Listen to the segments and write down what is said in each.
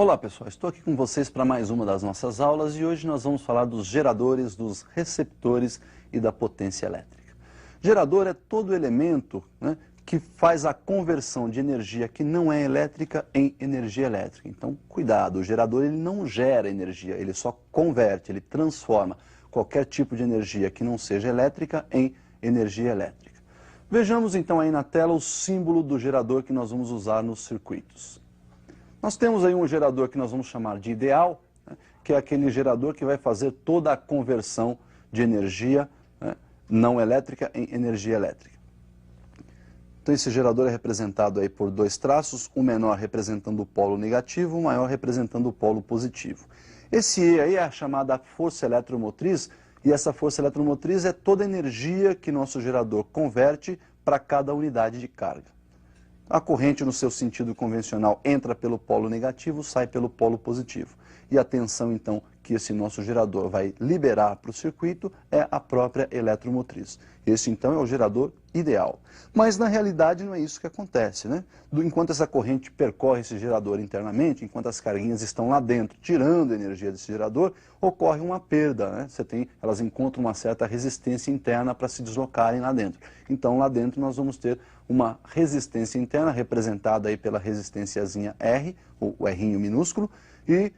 Olá pessoal, estou aqui com vocês para mais uma das nossas aulas e hoje nós vamos falar dos geradores, dos receptores e da potência elétrica. Gerador é todo elemento, que faz a conversão de energia que não é elétrica em energia elétrica. Então, cuidado, o gerador ele não gera energia, ele só converte, ele transforma qualquer tipo de energia que não seja elétrica em energia elétrica. Vejamos então aí na tela o símbolo do gerador que nós vamos usar nos circuitos. Nós temos aí um gerador que nós vamos chamar de ideal, que é aquele gerador que vai fazer toda a conversão de energia não elétrica em energia elétrica. Então esse gerador é representado aí por dois traços, o menor representando o polo negativo, o maior representando o polo positivo. Esse E aí é a chamada força eletromotriz, e essa força eletromotriz é toda a energia que nosso gerador converte para cada unidade de carga. A corrente, no seu sentido convencional, entra pelo polo negativo, sai pelo polo positivo. E a tensão, então, que esse nosso gerador vai liberar para o circuito é a própria eletromotriz. Esse, então, é o gerador ideal. Mas, na realidade, não é isso que acontece, Enquanto essa corrente percorre esse gerador internamente, enquanto as carguinhas estão lá dentro, tirando a energia desse gerador, ocorre uma perda, Elas encontram uma certa resistência interna para se deslocarem lá dentro. Então, lá dentro, nós vamos ter uma resistência interna, representada aí pela resistênciazinha R, o Rzinho minúsculo, e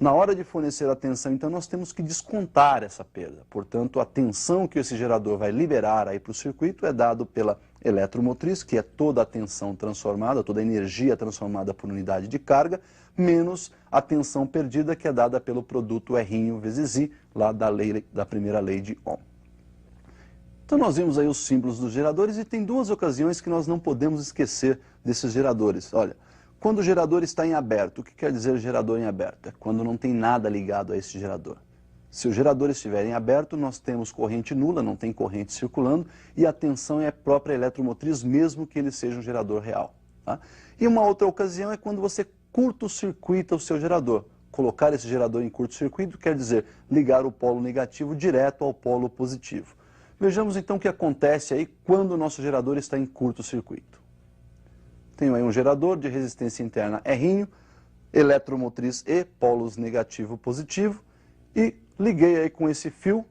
na hora de fornecer a tensão, então, nós temos que descontar essa perda. Portanto, a tensão que esse gerador vai liberar aí para o circuito é dado pela eletromotriz, que é toda a tensão transformada, toda a energia transformada por unidade de carga, menos a tensão perdida, que é dada pelo produto Rzinho vezes I, lá da primeira lei de Ohm. Então nós vimos aí os símbolos dos geradores e tem duas ocasiões que nós não podemos esquecer desses geradores. Olha, quando o gerador está em aberto, o que quer dizer gerador em aberto? É quando não tem nada ligado a esse gerador. Se o gerador estiver em aberto, nós temos corrente nula, não tem corrente circulando, e a tensão é a própria eletromotriz, mesmo que ele seja um gerador real. E uma outra ocasião é quando você curto-circuita o seu gerador. Colocar esse gerador em curto-circuito quer dizer ligar o polo negativo direto ao polo positivo. Vejamos então o que acontece aí quando o nosso gerador está em curto-circuito. Tenho aí um gerador de resistência interna Rzinho, eletromotriz E, polos negativo e positivo, e liguei aí com esse fio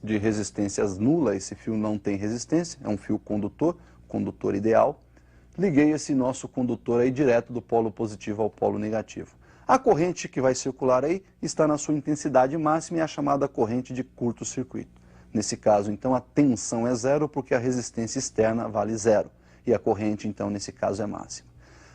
de resistências nula, esse fio não tem resistência, é um fio condutor, condutor ideal. Liguei esse nosso condutor aí direto do polo positivo ao polo negativo. A corrente que vai circular aí está na sua intensidade máxima e é a chamada corrente de curto-circuito. Nesse caso, então, a tensão é zero porque a resistência externa vale zero. E a corrente, então, nesse caso, é máxima.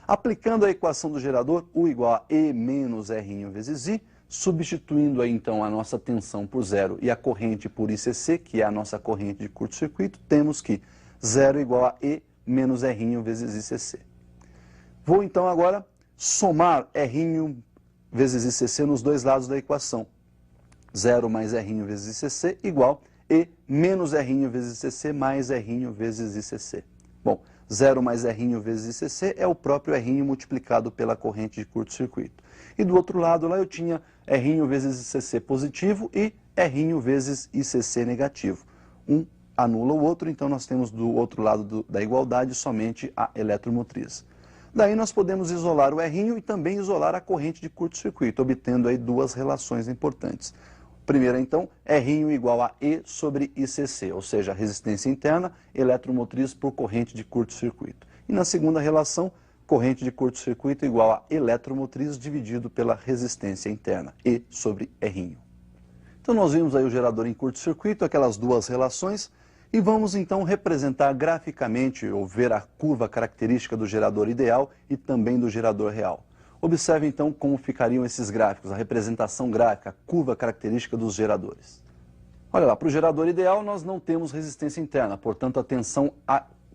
Aplicando a equação do gerador, U igual a E menos Rzinho vezes I, substituindo aí, então, a nossa tensão por zero e a corrente por ICC, que é a nossa corrente de curto-circuito, temos que zero igual a E menos Rzinho vezes ICC. Vou, então, agora somar Rzinho vezes ICC nos dois lados da equação. 0 mais Rzinho vezes ICC igual E menos Rzinho vezes ICC mais Rzinho vezes ICC. Bom, 0 mais Rzinho vezes ICC é o próprio Rzinho multiplicado pela corrente de curto-circuito. E do outro lado lá eu tinha Rzinho vezes ICC positivo e Rzinho vezes ICC negativo. Um anula o outro, então nós temos do outro lado da igualdade somente a eletromotriz. Daí nós podemos isolar o Rzinho e também isolar a corrente de curto-circuito, obtendo aí duas relações importantes. Primeira, então, Rzinho igual a E sobre ICC, ou seja, resistência interna, eletromotriz por corrente de curto-circuito. E na segunda relação, corrente de curto-circuito igual a eletromotriz dividido pela resistência interna, E sobre Rzinho. Então nós vimos aí o gerador em curto-circuito, aquelas duas relações, e vamos então representar graficamente, ou ver a curva característica do gerador ideal e também do gerador real. Observe então como ficariam esses gráficos, a representação gráfica, a curva característica dos geradores. Olha lá, para o gerador ideal nós não temos resistência interna, portanto a tensão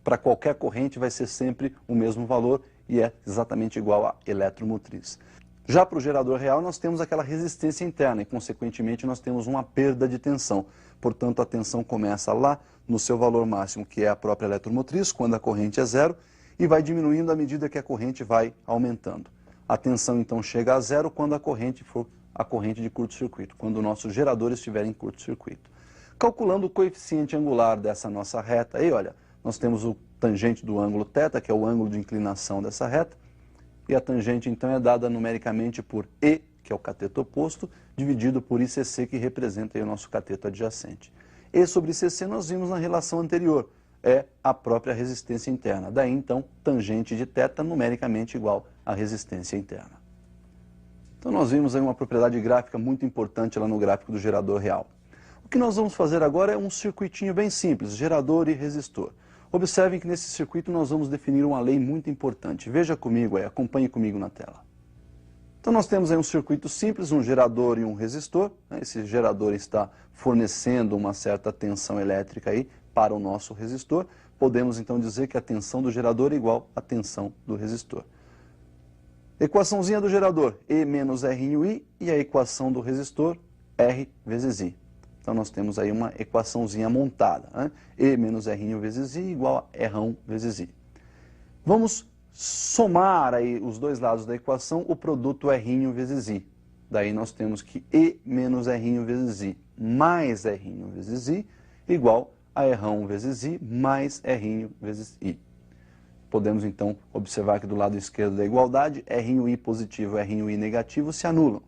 para qualquer corrente vai ser sempre o mesmo valor e é exatamente igual à eletromotriz. Já para o gerador real nós temos aquela resistência interna e consequentemente nós temos uma perda de tensão. Portanto a tensão começa lá no seu valor máximo, que é a própria eletromotriz, quando a corrente é zero, e vai diminuindo à medida que a corrente vai aumentando. A tensão, então, chega a zero quando a corrente for a corrente de curto-circuito, quando o nosso gerador estiver em curto-circuito. Calculando o coeficiente angular dessa nossa reta, aí, olha, nós temos o tangente do ângulo θ, que é o ângulo de inclinação dessa reta, e a tangente então é dada numericamente por E, que é o cateto oposto, dividido por ICC, que representa aí o nosso cateto adjacente. E sobre ICC nós vimos na relação anterior, é a própria resistência interna. Daí então, tangente de θ numericamente igual à resistência interna. Então nós vimos aí uma propriedade gráfica muito importante lá no gráfico do gerador real. O que nós vamos fazer agora é um circuitinho bem simples, gerador e resistor. Observem que nesse circuito nós vamos definir uma lei muito importante. Veja comigo aí, acompanhe comigo na tela. Então nós temos aí um circuito simples, um gerador e um resistor. Esse gerador está fornecendo uma certa tensão elétrica aí para o nosso resistor. Podemos então dizer que a tensão do gerador é igual à tensão do resistor. Equaçãozinha do gerador, E menos R'I, e a equação do resistor, R vezes I. Então nós temos aí uma equaçãozinha montada, né? E menos R1 vezes I igual a R1 vezes I. Vamos somar aí os dois lados da equação, o produto R1 vezes I. Daí nós temos que E menos R1 vezes I mais R1 vezes I igual a R1 vezes I mais R1 vezes I. Podemos então observar que do lado esquerdo da igualdade, R1I positivo e R1I negativo se anulam.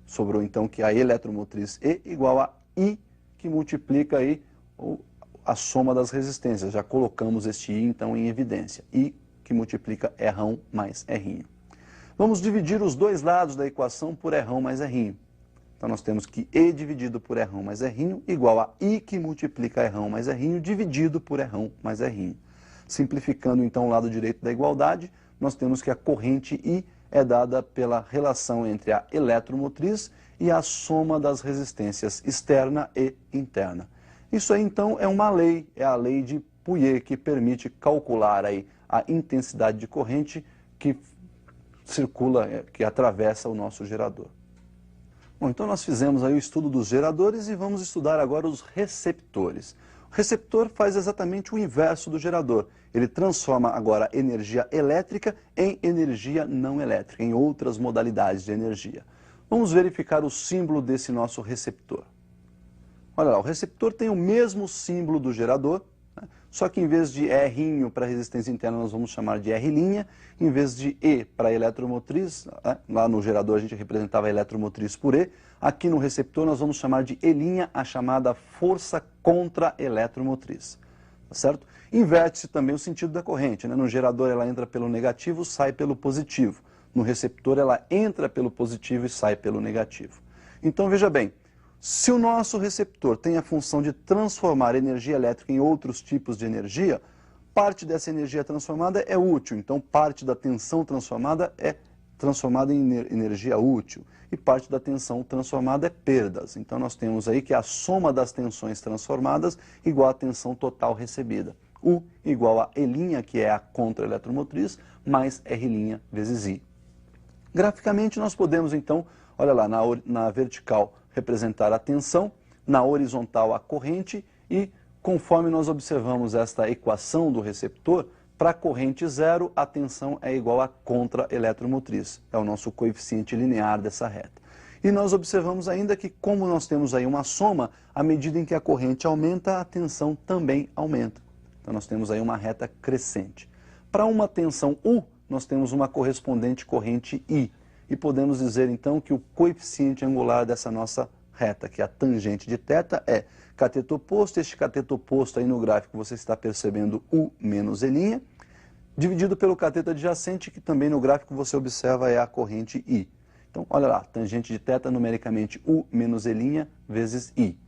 Sobrou então que a eletromotriz E igual a I, que multiplica aí a soma das resistências. Já colocamos este I então em evidência. I que multiplica R1 mais R1. Vamos dividir os dois lados da equação por R1 mais R1. Então nós temos que E dividido por R1 mais R1 igual a I que multiplica R1 mais R1 dividido por R1 mais R1. Simplificando então o lado direito da igualdade, nós temos que a corrente I é dada pela relação entre a eletromotriz e a soma das resistências externa e interna. Isso aí então é uma lei, é a lei de Pouillet, que permite calcular aí a intensidade de corrente que circula, que atravessa o nosso gerador. Bom, então nós fizemos aí o estudo dos geradores e vamos estudar agora os receptores. O receptor faz exatamente o inverso do gerador. Ele transforma agora energia elétrica em energia não elétrica, em outras modalidades de energia. Vamos verificar o símbolo desse nosso receptor. Olha lá, o receptor tem o mesmo símbolo do gerador, né? Só que em vez de R para resistência interna nós vamos chamar de R', em vez de E para eletromotriz, né? Lá no gerador a gente representava a eletromotriz por E, aqui no receptor nós vamos chamar de E', a chamada força contra-eletromotriz. Tá certo? Inverte-se também o sentido da corrente, né? No gerador ela entra pelo negativo, sai pelo positivo. No receptor ela entra pelo positivo e sai pelo negativo. Então veja bem, se o nosso receptor tem a função de transformar energia elétrica em outros tipos de energia, parte dessa energia transformada é útil, então parte da tensão transformada é transformada em energia útil e parte da tensão transformada é perdas. Então nós temos aí que a soma das tensões transformadas igual à tensão total recebida. U igual a E', que é a contra-eletromotriz, mais R' vezes I. Graficamente nós podemos então, olha lá, na vertical representar a tensão, na horizontal a corrente e conforme nós observamos esta equação do receptor, para a corrente zero a tensão é igual a contra-eletromotriz, é o nosso coeficiente linear dessa reta. E nós observamos ainda que como nós temos aí uma soma, à medida em que a corrente aumenta, a tensão também aumenta. Então nós temos aí uma reta crescente. Para uma tensão U, nós temos uma correspondente corrente I. E podemos dizer então que o coeficiente angular dessa nossa reta, que é a tangente de θ, é cateto oposto. Este cateto oposto aí no gráfico você está percebendo U menos E', dividido pelo cateto adjacente, que também no gráfico você observa é a corrente I. Então olha lá, tangente de θ numericamente U menos E' vezes I.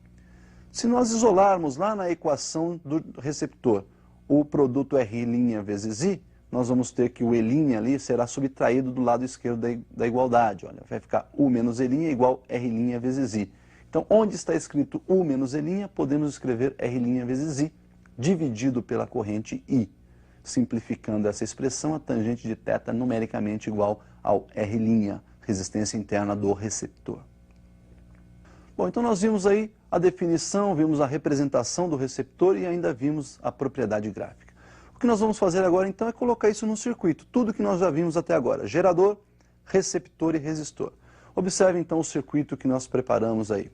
Se nós isolarmos lá na equação do receptor o produto R' vezes I, nós vamos ter que o E' ali será subtraído do lado esquerdo da igualdade. Olha, vai ficar U menos E' igual R' vezes I. Então, onde está escrito U menos E', podemos escrever R' vezes I, dividido pela corrente I. Simplificando essa expressão, a tangente de θ numericamente igual ao R', resistência interna do receptor. Bom, então nós vimos aí a definição, vimos a representação do receptor e ainda vimos a propriedade gráfica. O que nós vamos fazer agora, então, é colocar isso no circuito. Tudo que nós já vimos até agora. Gerador, receptor e resistor. Observe, então, o circuito que nós preparamos aí.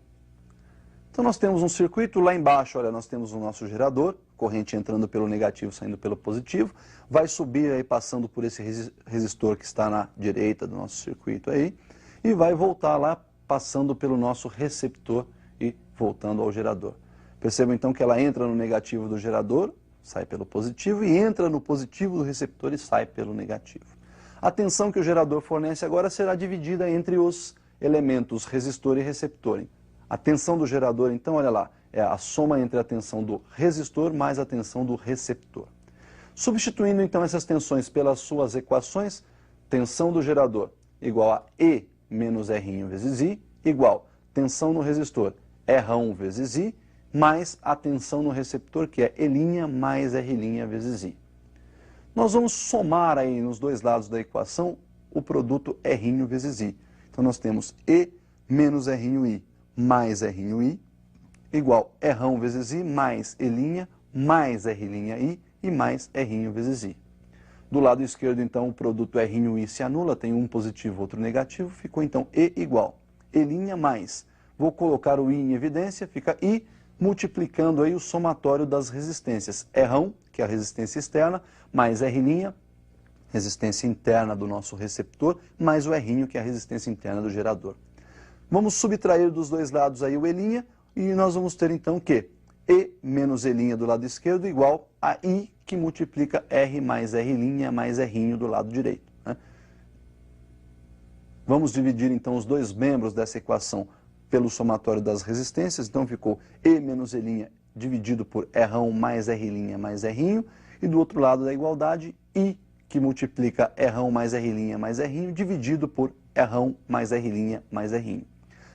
Então nós temos um circuito, lá embaixo, olha, nós temos o nosso gerador, corrente entrando pelo negativo, saindo pelo positivo, vai subir aí passando por esse resistor que está na direita do nosso circuito aí, e vai voltar lá passando pelo nosso receptor e voltando ao gerador. Percebam então que ela entra no negativo do gerador, sai pelo positivo, e entra no positivo do receptor e sai pelo negativo. A tensão que o gerador fornece agora será dividida entre os elementos resistor e receptor. A tensão do gerador, então, olha lá, é a soma entre a tensão do resistor mais a tensão do receptor. Substituindo, então, essas tensões pelas suas equações, tensão do gerador igual a E menos R' vezes I, igual tensão no resistor, R' vezes I, mais a tensão no receptor, que é E' mais R' vezes I. Nós vamos somar aí nos dois lados da equação o produto R' vezes I. Então nós temos E menos R'I mais R'I igual R' vezes I mais E' mais R'I e mais R' vezes I. Do lado esquerdo, então, o produto R'I se anula, tem um positivo, outro negativo, ficou então E igual E' mais, vou colocar o I em evidência, fica I, multiplicando aí o somatório das resistências. R', que é a resistência externa, mais R', resistência interna do nosso receptor, mais o R', que é a resistência interna do gerador. Vamos subtrair dos dois lados aí o E' e nós vamos ter então que E menos E' do lado esquerdo igual a I, que multiplica R mais R' mais R' do lado direito, né? Vamos dividir então os dois membros dessa equação pelo somatório das resistências, então ficou E menos E' dividido por R' mais R' mais R', e do outro lado da igualdade, I, que multiplica R' mais R' mais R' dividido por R' mais R' mais R'.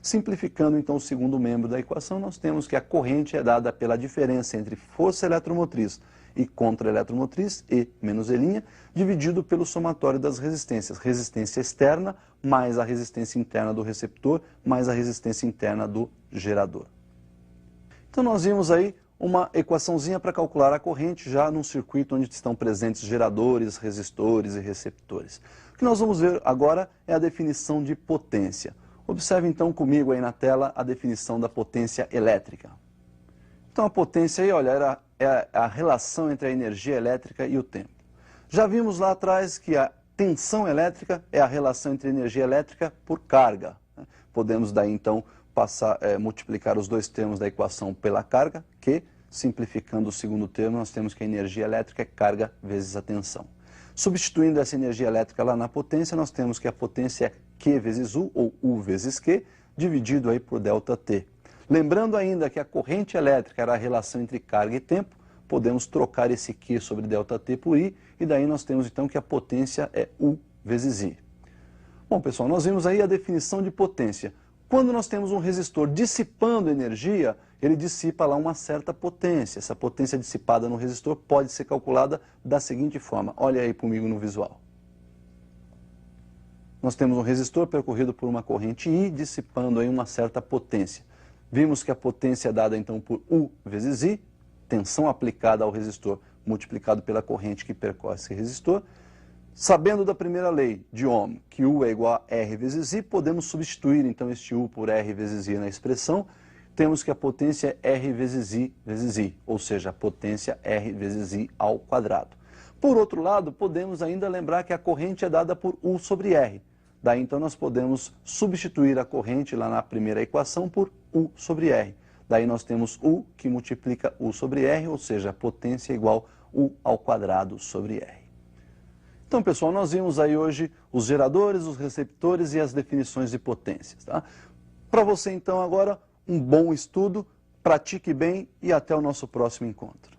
Simplificando então o segundo membro da equação, nós temos que a corrente é dada pela diferença entre força eletromotriz e contra-eletromotriz, E menos E', dividido pelo somatório das resistências. Resistência externa mais a resistência interna do receptor, mais a resistência interna do gerador. Então nós vimos aí uma equaçãozinha para calcular a corrente já num circuito onde estão presentes geradores, resistores e receptores. O que nós vamos ver agora é a definição de potência. Observe então comigo aí na tela a definição da potência elétrica. Então a potência aí, olha, é a relação entre a energia elétrica e o tempo. Já vimos lá atrás que a tensão elétrica é a relação entre energia elétrica por carga, né? Podemos daí então multiplicar os dois termos da equação pela carga, que, simplificando o segundo termo, nós temos que a energia elétrica é carga vezes a tensão. Substituindo essa energia elétrica lá na potência, nós temos que a potência é Q vezes U, ou U vezes Q, dividido aí por ΔT. Lembrando ainda que a corrente elétrica era a relação entre carga e tempo, podemos trocar esse Q sobre ΔT por I, e daí nós temos então que a potência é U vezes I. Bom, pessoal, nós vimos aí a definição de potência. Quando nós temos um resistor dissipando energia, ele dissipa lá uma certa potência. Essa potência dissipada no resistor pode ser calculada da seguinte forma. Olha aí comigo no visual. Nós temos um resistor percorrido por uma corrente I, dissipando aí uma certa potência. Vimos que a potência é dada então por U vezes I, tensão aplicada ao resistor multiplicado pela corrente que percorre esse resistor. Sabendo da primeira lei de Ohm, que U é igual a R vezes I, podemos substituir então este U por R vezes I na expressão. Temos que a potência é R vezes I, ou seja, a potência R vezes I ao quadrado. Por outro lado, podemos ainda lembrar que a corrente é dada por U sobre R. Daí então nós podemos substituir a corrente lá na primeira equação por U sobre R. Daí nós temos U que multiplica U sobre R, ou seja, a potência é igual a U ao quadrado sobre R. Então, pessoal, nós vimos aí hoje os geradores, os receptores e as definições de potências, tá? Para você, então, agora, um bom estudo, pratique bem e até o nosso próximo encontro.